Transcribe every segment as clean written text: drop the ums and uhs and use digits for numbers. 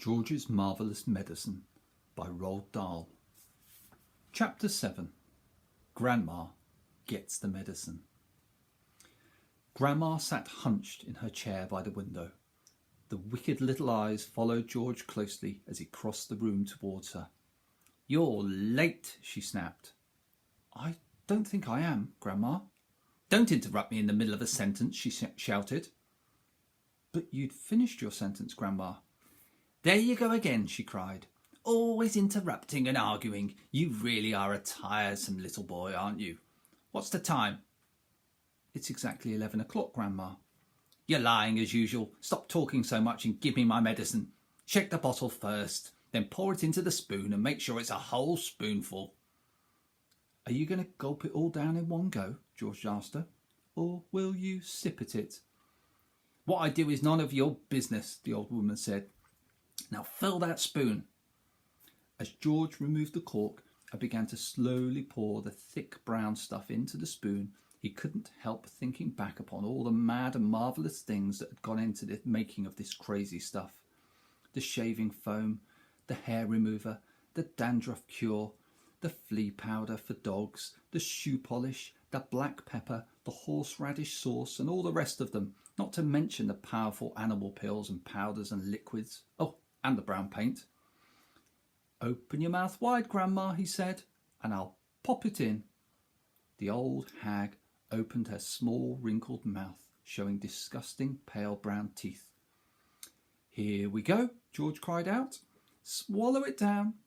George's Marvellous Medicine by Roald Dahl. Chapter 7. Grandma Gets the Medicine. Grandma sat hunched in her chair by the window. The wicked little eyes followed George closely as he crossed the room towards her. "You're late," she snapped. "I don't think I am, Grandma." "Don't interrupt me in the middle of a sentence," she shouted. "But you'd finished your sentence, Grandma." "There you go again," she cried. "Always interrupting and arguing. You really are a tiresome little boy, aren't you? What's the time?" "It's exactly 11 o'clock, Grandma." "You're lying as usual. Stop talking so much and give me my medicine. Shake the bottle first, then pour it into the spoon and make sure it's a whole spoonful." "Are you going to gulp it all down in one go?" George asked her. "Or will you sip at it?" "What I do is none of your business," the old woman said. "Now fill that spoon." As George removed the cork and began to slowly pour the thick brown stuff into the spoon, he couldn't help thinking back upon all the mad and marvellous things that had gone into the making of this crazy stuff. The shaving foam, the hair remover, the dandruff cure, the flea powder for dogs, the shoe polish, the black pepper, the horseradish sauce, and all the rest of them, not to mention the powerful animal pills and powders and liquids. Oh, and the brown paint. "Open your mouth wide, Grandma," he said, "and I'll pop it in." The old hag opened her small wrinkled mouth, showing disgusting pale brown teeth. "Here we go," George cried out. "Swallow it down."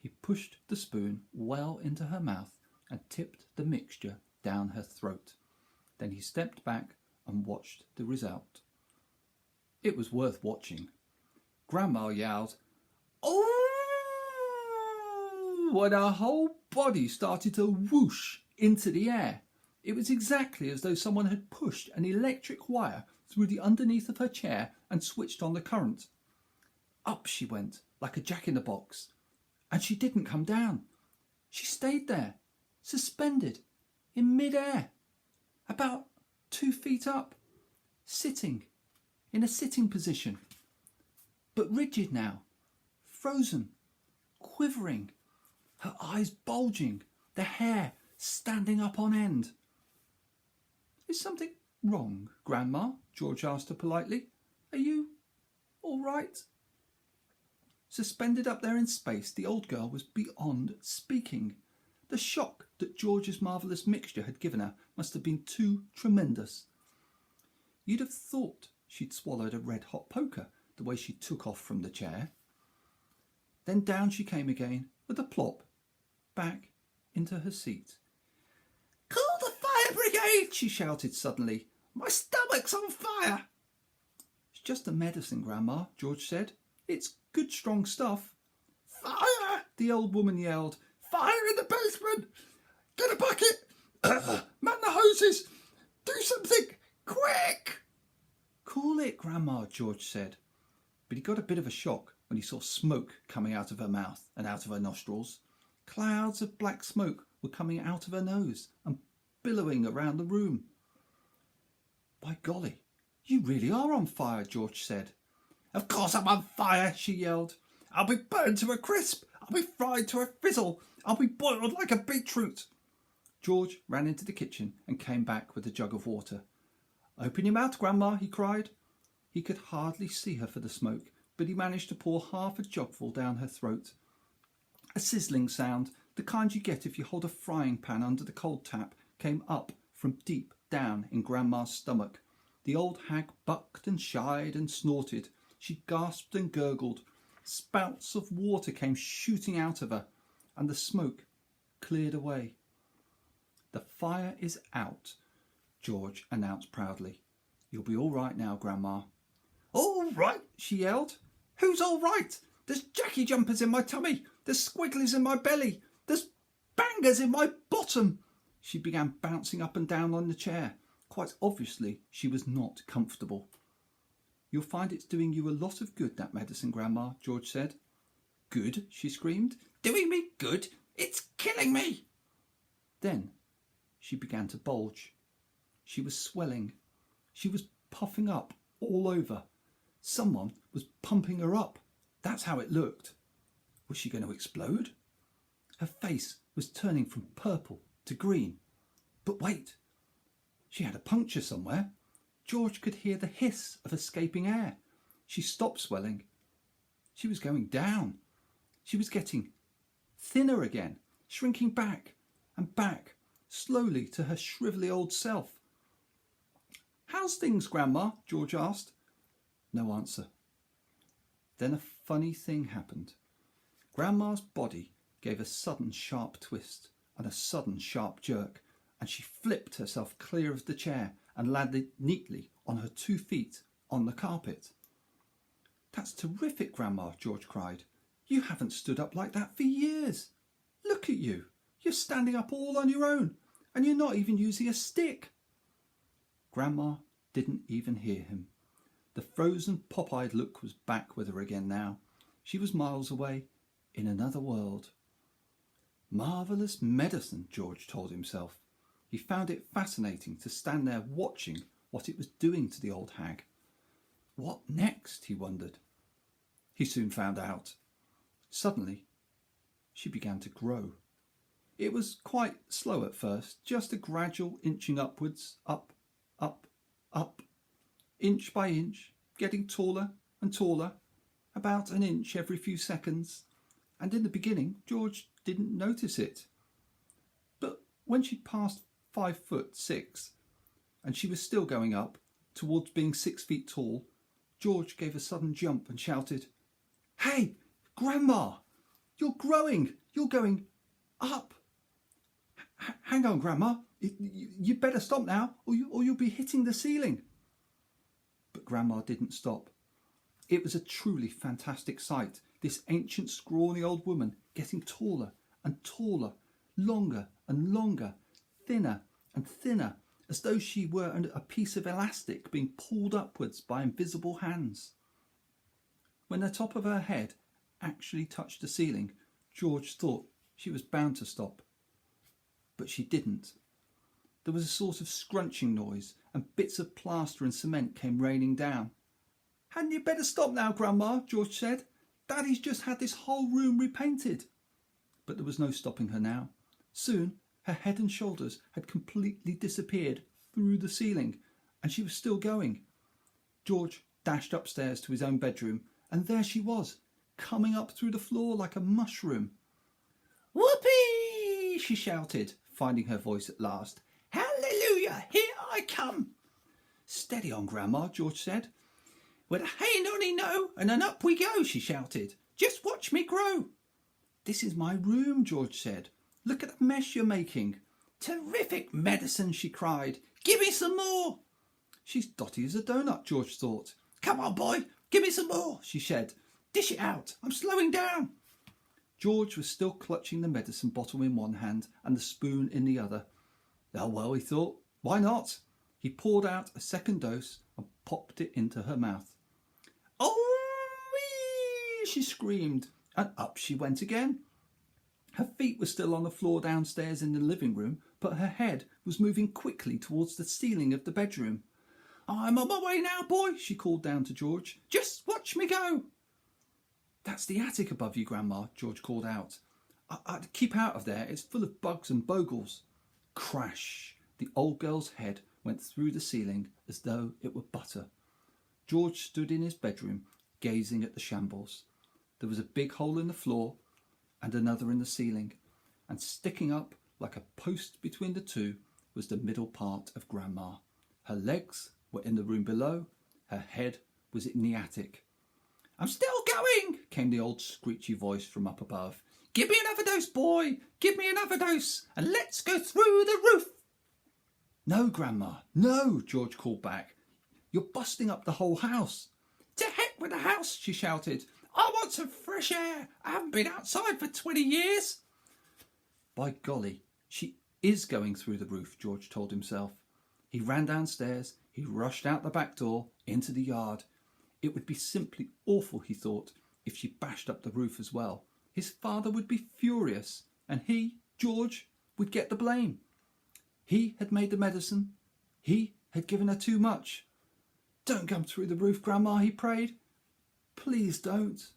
He pushed the spoon well into her mouth and tipped the mixture down her throat. Then he stepped back and watched the result. It was worth watching. Grandma yelled, "Oh!" and her whole body started to whoosh into the air. It was exactly as though someone had pushed an electric wire through the underneath of her chair and switched on the current. Up she went, like a jack-in-the-box. And she didn't come down. She stayed there, suspended, in mid-air, about 2 feet up, sitting, in a sitting position. But rigid now, frozen, quivering, her eyes bulging, the hair standing up on end. "Is something wrong, Grandma?" George asked her politely. "Are you all right?" Suspended up there in space, the old girl was beyond speaking. The shock that George's marvellous mixture had given her must have been too tremendous. You'd have thought she'd swallowed a red-hot poker, the way she took off from the chair. Then down she came again, with a plop, back into her seat. "Call the fire brigade!" she shouted suddenly. "My stomach's on fire!" "It's just a medicine, Grandma," George said. "It's good strong stuff." "Fire!" the old woman yelled. "Fire in the basement! Get a bucket! Man the hoses! Do something! Quick!" "Cool it, Grandma," George said. But he got a bit of a shock when he saw smoke coming out of her mouth and out of her nostrils. Clouds of black smoke were coming out of her nose and billowing around the room. "By golly, you really are on fire," George said. "Of course I'm on fire," she yelled. "I'll be burned to a crisp. I'll be fried to a fizzle. I'll be boiled like a beetroot." George ran into the kitchen and came back with a jug of water. "Open your mouth, Grandma," he cried. He could hardly see her for the smoke, but he managed to pour half a jugful down her throat. A sizzling sound, the kind you get if you hold a frying pan under the cold tap, came up from deep down in Grandma's stomach. The old hag bucked and shied and snorted. She gasped and gurgled. Spouts of water came shooting out of her, and the smoke cleared away. "The fire is out," George announced proudly. "You'll be all right now, Grandma." "All right," she yelled. "Who's all right? There's Jackie jumpers in my tummy. There's squigglies in my belly. There's bangers in my bottom." She began bouncing up and down on the chair. Quite obviously, she was not comfortable. "You'll find it's doing you a lot of good, that medicine, Grandma," George said. "Good?" she screamed. "Doing me good? It's killing me!" Then she began to bulge. She was swelling. She was puffing up all over. Someone was pumping her up. That's how it looked. Was she going to explode? Her face was turning from purple to green. But wait, she had a puncture somewhere. George could hear the hiss of escaping air. She stopped swelling. She was going down. She was getting thinner again, shrinking back and back, slowly to her shrivelly old self. "How's things, Grandma?" George asked. No answer. Then a funny thing happened. Grandma's body gave a sudden sharp twist and a sudden sharp jerk, and she flipped herself clear of the chair and landed neatly on her 2 feet on the carpet. "That's terrific, Grandma," George cried. "You haven't stood up like that for years. Look at you. You're standing up all on your own, and you're not even using a stick." Grandma didn't even hear him. The frozen, pop-eyed look was back with her again now. She was miles away, in another world. Marvellous medicine, George told himself. He found it fascinating to stand there watching what it was doing to the old hag. What next, he wondered. He soon found out. Suddenly, she began to grow. It was quite slow at first, just a gradual inching upwards, up, up, inch by inch, getting taller and taller, about an inch every few seconds. And in the beginning, George didn't notice it. But when she'd passed 5'6", and she was still going up, towards being 6 feet tall, George gave a sudden jump and shouted, "Hey, Grandma! You're growing! You're going up! Hang on, Grandma! You'd better stop now, or you'll be hitting the ceiling." But Grandma didn't stop. It was a truly fantastic sight, this ancient, scrawny old woman getting taller and taller, longer and longer, thinner and thinner, as though she were a piece of elastic being pulled upwards by invisible hands. When the top of her head actually touched the ceiling, George thought she was bound to stop. But she didn't. There was a sort of scrunching noise, and bits of plaster and cement came raining down. "Hadn't you better stop now, Grandma?" George said. "Daddy's just had this whole room repainted." But there was no stopping her now. Soon her head and shoulders had completely disappeared through the ceiling, and she was still going. George dashed upstairs to his own bedroom, and there she was, coming up through the floor like a mushroom. "Whoopee!" she shouted, finding her voice at last. "Hallelujah! Here I come!" "Steady on, Grandma," George said. "With a hey nonny no, and an up we go," she shouted. "Just watch me grow." "This is my room," George said. "Look at the mess you're making." "Terrific medicine," she cried. "Give me some more." "She's dotty as a donut," George thought. "Come on, boy, give me some more," she said. "Dish it out, I'm slowing down." George was still clutching the medicine bottle in one hand and the spoon in the other. Oh well, he thought, why not? He poured out a second dose and popped it into her mouth. "Oh!" she screamed, and up she went again. Her feet were still on the floor downstairs in the living room, but her head was moving quickly towards the ceiling of the bedroom. "I'm on my way now, boy," she called down to George. "Just watch me go." "That's the attic above you, Grandma," George called out. I'd keep out of there. It's full of bugs and bogles." Crash! The old girl's head went through the ceiling as though it were butter. George stood in his bedroom, gazing at the shambles. There was a big hole in the floor and another in the ceiling, and sticking up like a post between the two was the middle part of Grandma. Her legs were in the room below, her head was in the attic. "I'm still going," came the old screechy voice from up above. "Give me another dose, boy, give me another dose, and let's go through the roof." "No, Grandma, no," George called back. "You're busting up the whole house." "To heck with the house," she shouted. "I want some fresh air. I haven't been outside for 20 years. By golly, she is going through the roof, George told himself. He ran downstairs, he rushed out the back door, into the yard. It would be simply awful, he thought, if she bashed up the roof as well. His father would be furious, and he, George, would get the blame. He had made the medicine. He had given her too much. "Don't come through the roof, Grandma," he prayed. "Please don't."